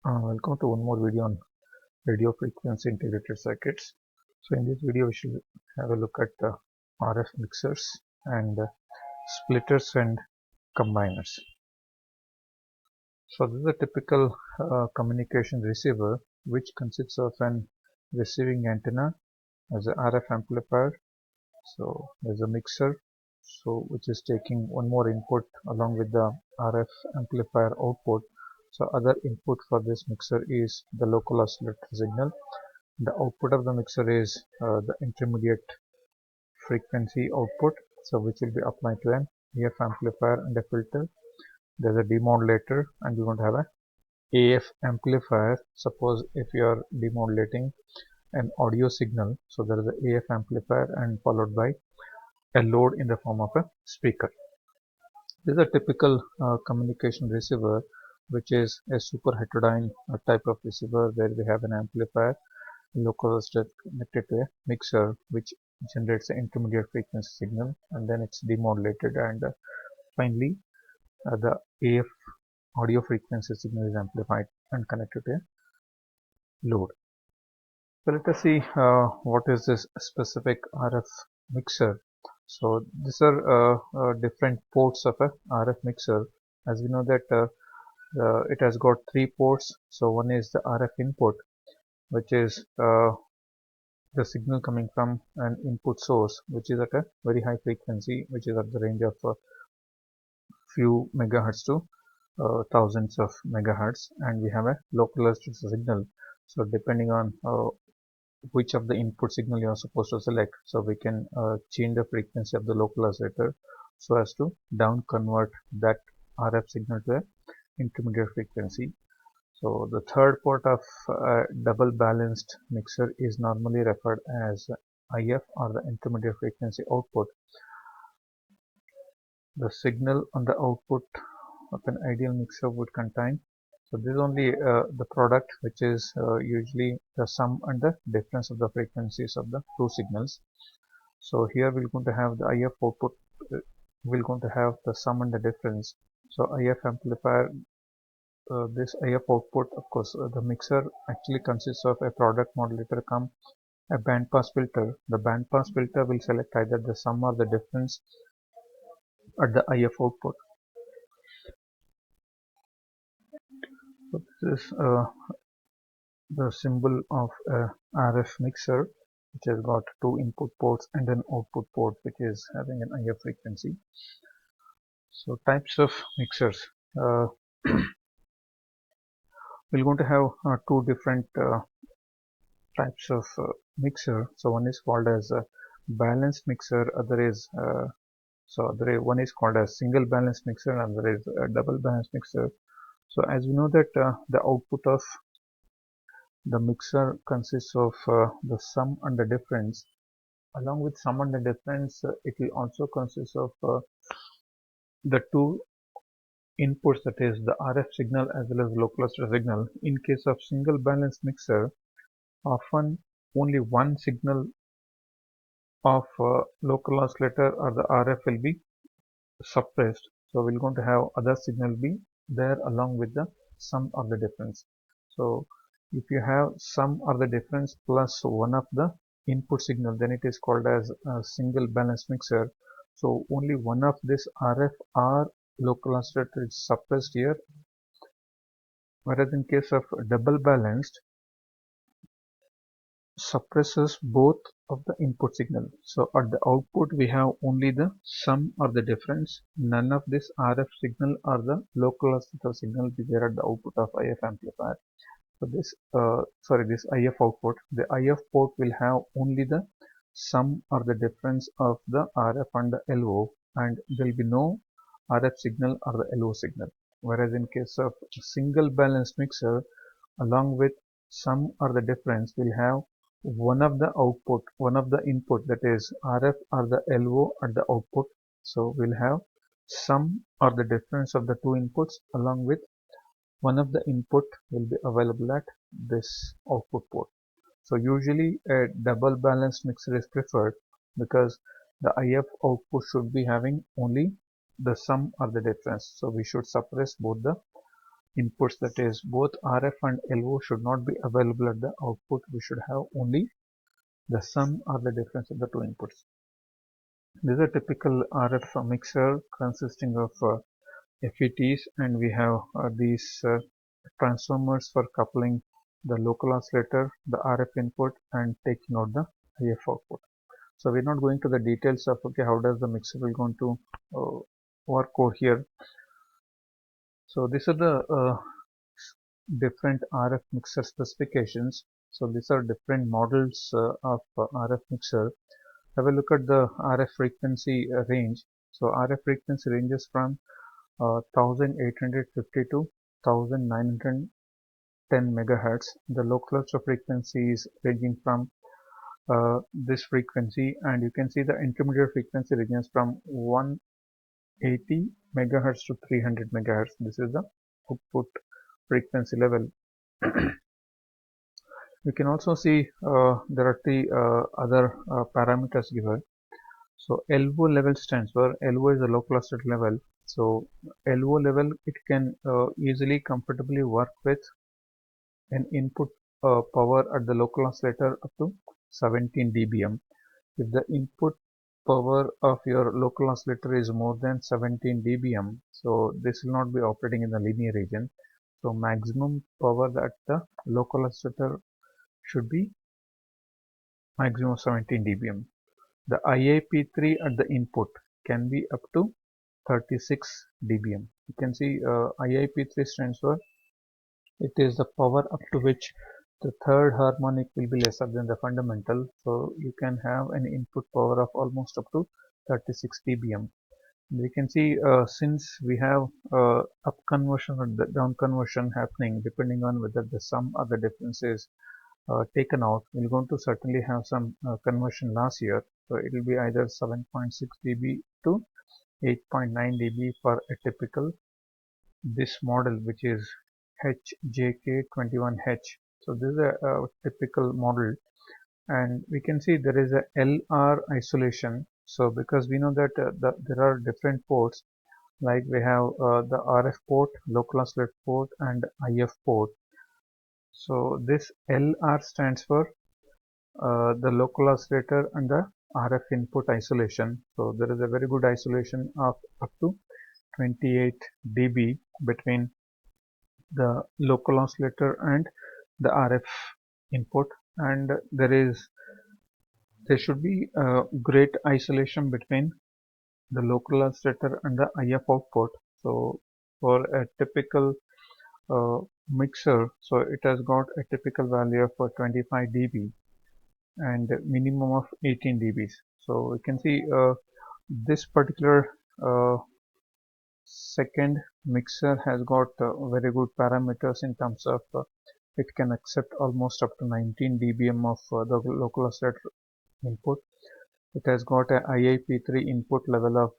Welcome to one more video on radio frequency integrated circuits. So in this video we should have a look at RF mixers and splitters and combiners. So this is a typical communication receiver which consists of an receiving antenna as a RF amplifier. So there's a mixer which is taking one more input along with the RF amplifier output. So other input for this mixer is the local oscillator signal. The output of the mixer is the intermediate frequency output, so which will be applied to an EF amplifier and a filter. There's a demodulator, and we want to have a AF amplifier. Suppose if you are demodulating an audio signal, so there is a AF amplifier and followed by a load in the form of a speaker. This is a typical communication receiver, which is a super heterodyne type of receiver where we have an amplifier, local oscillator connected to a mixer, which generates an intermediate frequency signal, and then it's demodulated, and finally the AF audio frequency signal is amplified and connected to a load. So let us see what is this specific RF mixer. So these are different ports of a RF mixer. As we know that it has got three ports. So one is the RF input, which is the signal coming from an input source, which is at a very high frequency, which is at the range of a few megahertz to thousands of megahertz, and we have a local oscillator signal. So depending on which of the input signal you are supposed to select, so we can change the frequency of the local oscillator so as to down convert that RF signal to a intermediate frequency. So the third port of a double balanced mixer is normally referred as IF, or the intermediate frequency output. The signal on the output of an ideal mixer would contain, so this is only the product, which is usually the sum and the difference of the frequencies of the two signals. So here we're going to have the IF output, we're going to have the sum and the difference. So IF amplifier, this IF output, of course, the mixer actually consists of a product modulator come a band pass filter. The band pass filter will select either the sum or the difference at the IF output. So this is the symbol of a RF mixer, which has got two input ports and an output port which is having an IF frequency. So types of mixers. We're going to have two different types of mixer. So one is called as a balanced mixer, other is one is called as single balanced mixer, and other is a double balanced mixer. So as we know that the output of the mixer consists of the sum and the difference. Along with sum and the difference, it will also consist of the two inputs, that is the RF signal as well as local oscillator signal. In case of single balanced mixer, often only one signal of local oscillator or the RF will be suppressed. So we're going to have other signal be there along with the sum or the difference. So if you have sum or the difference plus one of the input signal, then it is called as a single balanced mixer. So only one of this RF or local oscillator is suppressed here, whereas in case of double balanced, suppresses both of the input signal. So at the output we have only the sum or the difference, none of this RF signal or the local oscillator signal be there at the output of IF amplifier. So this IF output, the IF port will have only the sum or the difference of the RF and the LO, and there will be no RF signal or the LO signal. Whereas in case of single balanced mixer, along with sum or the difference, will have one of the output, one of the input, that is RF or the LO at the output. So we'll have sum or the difference of the two inputs, along with one of the input will be available at this output port. So usually a double balanced mixer is preferred because the IF output should be having only the sum or the difference. So we should suppress both the inputs, that is both RF and LO should not be available at the output. We should have only the sum or the difference of the two inputs. This is a typical RF mixer consisting of FETs, and we have these transformers for coupling the local oscillator, the RF input, and taking out the IF output. So we're not going to the details of okay, how does the mixer will going to work over here. So these are the different RF mixer specifications. So these are different models of RF mixer. Have a look at the RF frequency range. So RF frequency ranges from 1850 to 1910 megahertz. The low cluster frequency is ranging from this frequency, and you can see the intermediate frequency ranges from 180 megahertz to 300 megahertz. This is the output frequency level. You can also see there are three other parameters given. So LO level stands for, LO is the low cluster level. So LO level, it can easily comfortably work with an input power at the local oscillator up to 17 dBm. If the input power of your local oscillator is more than 17 dBm, so this will not be operating in the linear region. So maximum power at the local oscillator should be maximum 17 dBm. The IIP3 at the input can be up to 36 dBm. You can see IIP3 stands for, it is the power up to which the third harmonic will be lesser than the fundamental. So you can have an input power of almost up to 36 dBm. We can see since we have up conversion or the down conversion happening depending on whether the sum or the difference is taken out, we're going to certainly have some conversion loss here. So it will be either 7.6 dB to 8.9 dB for a typical this model, which is HJK21H. So this is a typical model, and we can see there is a LR isolation. So because we know that there are different ports, like we have the RF port, local oscillator port, and IF port. So this LR stands for the local oscillator and the RF input isolation. So there is a very good isolation of up to 28 dB between the local oscillator and the RF input, and there should be great isolation between the local oscillator and the IF output. So for a typical mixer, so it has got a typical value of 25 dB and minimum of 18 dBs. So you can see this particular second mixer has got very good parameters in terms of it can accept almost up to 19 dBm of the local oscillator input. It has got a IIP3 input level of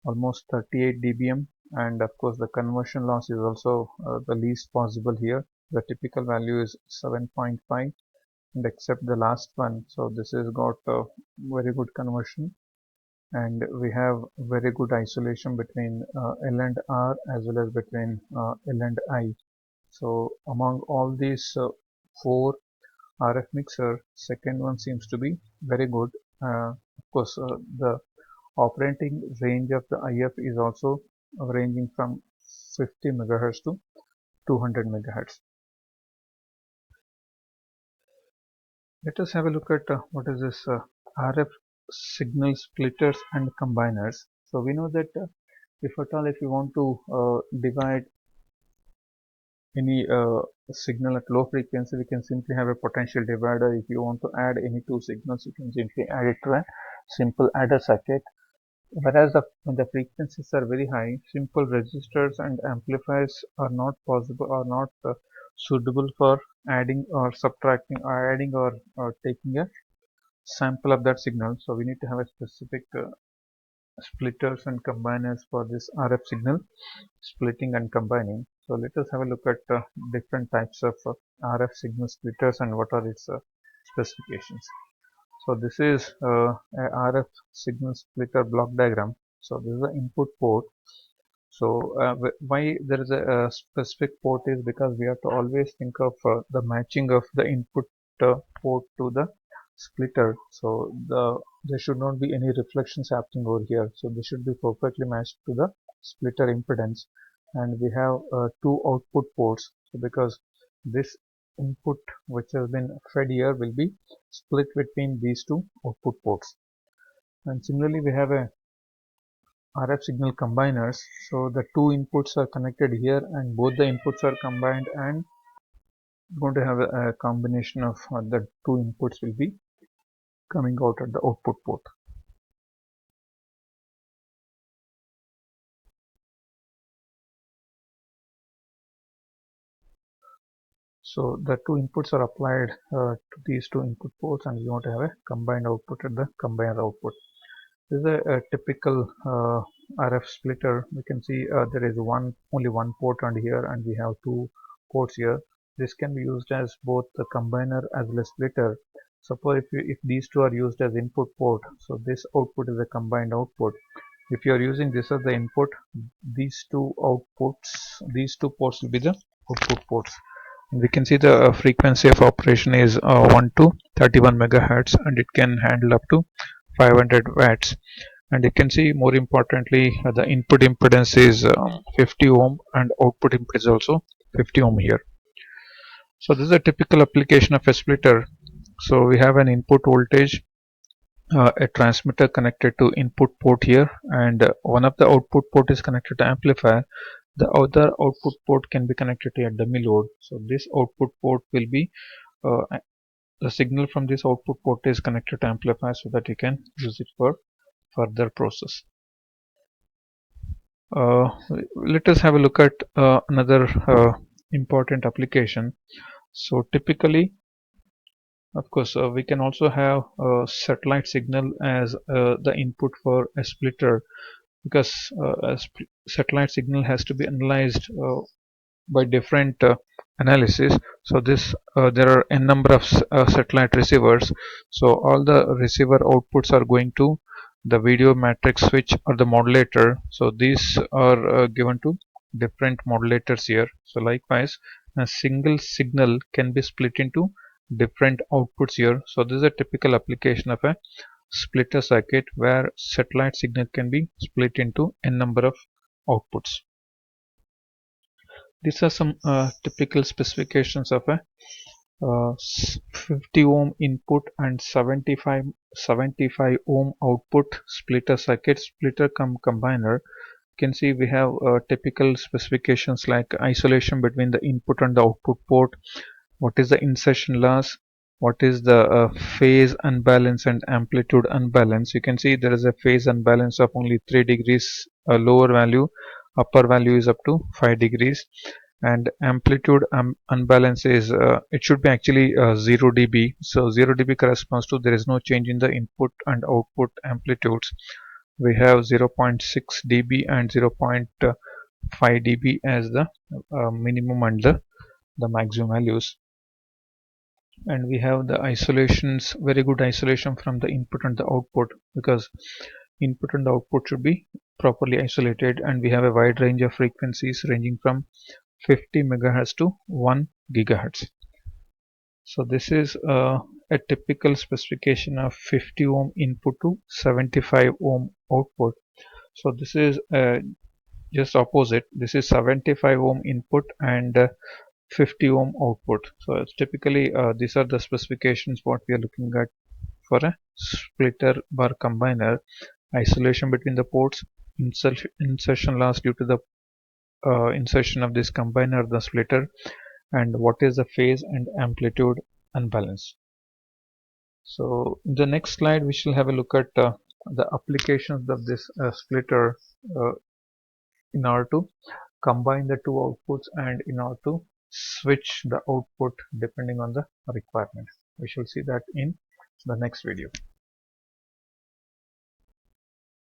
almost 38 dBm, and of course the conversion loss is also the least possible here. The typical value is 7.5, and except the last one, so this has got a very good conversion, and we have very good isolation between L and R as well as between L and I. So among all these four RF mixer, second one seems to be very good. Of course, the operating range of the IF is also ranging from 50 megahertz to 200 megahertz. Let us have a look at what is this RF signal splitters and combiners. So we know that if at all, if you want to divide any signal at low frequency, we can simply have a potential divider. If you want to add any two signals, you can simply add it to a simple adder circuit. Whereas when the frequencies are very high, simple resistors and amplifiers are not possible, or not suitable for adding or subtracting, or adding or taking a sample of that signal. So we need to have a specific splitters and combiners for this RF signal splitting and combining. So let us have a look at different types of RF signal splitters and what are its specifications. So this is a RF signal splitter block diagram. So this is the input port, So why there is a specific port is because we have to always think of the matching of the input port to the splitter. So there should not be any reflections happening over here, so they should be perfectly matched to the splitter impedance. And we have two output ports, so because this input which has been fed here will be split between these two output ports. And similarly we have a RF signal combiners. So the two inputs are connected here and both the inputs are combined, and going to have a combination of the two inputs will be coming out at the output port. So the two inputs are applied to these two input ports, and you want to have a combined output at the combined output. This is a typical RF splitter. We can see there is only one port on here, and we have two ports here. This can be used as both the combiner as well as splitter. Suppose if these two are used as input port, so this output is a combined output. If you are using this as the input, these two ports will be the output ports. We can see the frequency of operation is 1 to 31 megahertz, and it can handle up to 500 watts. And you can see, more importantly, the input impedance is 50 ohm and output impedance is also 50 ohm here. So this is a typical application of a splitter. So we have an input voltage, a transmitter connected to input port here, and one of the output port is connected to amplifier. The other output port can be connected to a dummy load. So this output port will be the signal from this output port is connected to amplifier, so that you can use it for further process. Let us have a look at another important application. So typically, of course, we can also have a satellite signal as the input for a splitter, because satellite signal has to be analyzed by different analysis. So this there are n number of satellite receivers. So all the receiver outputs are going to the video matrix switch or the modulator. So these are given to different modulators here. So likewise, a single signal can be split into different outputs here. So this is a typical application of a splitter circuit where satellite signal can be split into n number of outputs. These are some typical specifications of a 50 ohm input and 75 ohm output splitter circuit, splitter combiner. You can see we have typical specifications like isolation between the input and the output port, what is the insertion loss, what is the phase unbalance and amplitude unbalance. You can see there is a phase unbalance of only 3 degrees, lower value, upper value is up to 5 degrees, and amplitude unbalance is it should be actually 0 dB. So 0 dB corresponds to there is no change in the input and output amplitudes. We have 0.6 dB and 0.5 dB as the minimum and the maximum values. And we have the isolations, very good isolation from the input and the output, because input and the output should be properly isolated. And we have a wide range of frequencies ranging from 50 megahertz to 1 gigahertz. So this is a typical specification of 50 ohm input to 75 ohm output. So this is just opposite. This is 75 ohm input and 50 ohm output. So it's typically these are the specifications what we are looking at for a splitter bar combiner. Isolation between the ports, insertion loss due to the insertion of this combiner, the splitter, and what is the phase and amplitude unbalance. So in the next slide we shall have a look at the applications of this splitter in order to combine the two outputs and in order to switch the output depending on the requirement. We shall see that in the next video.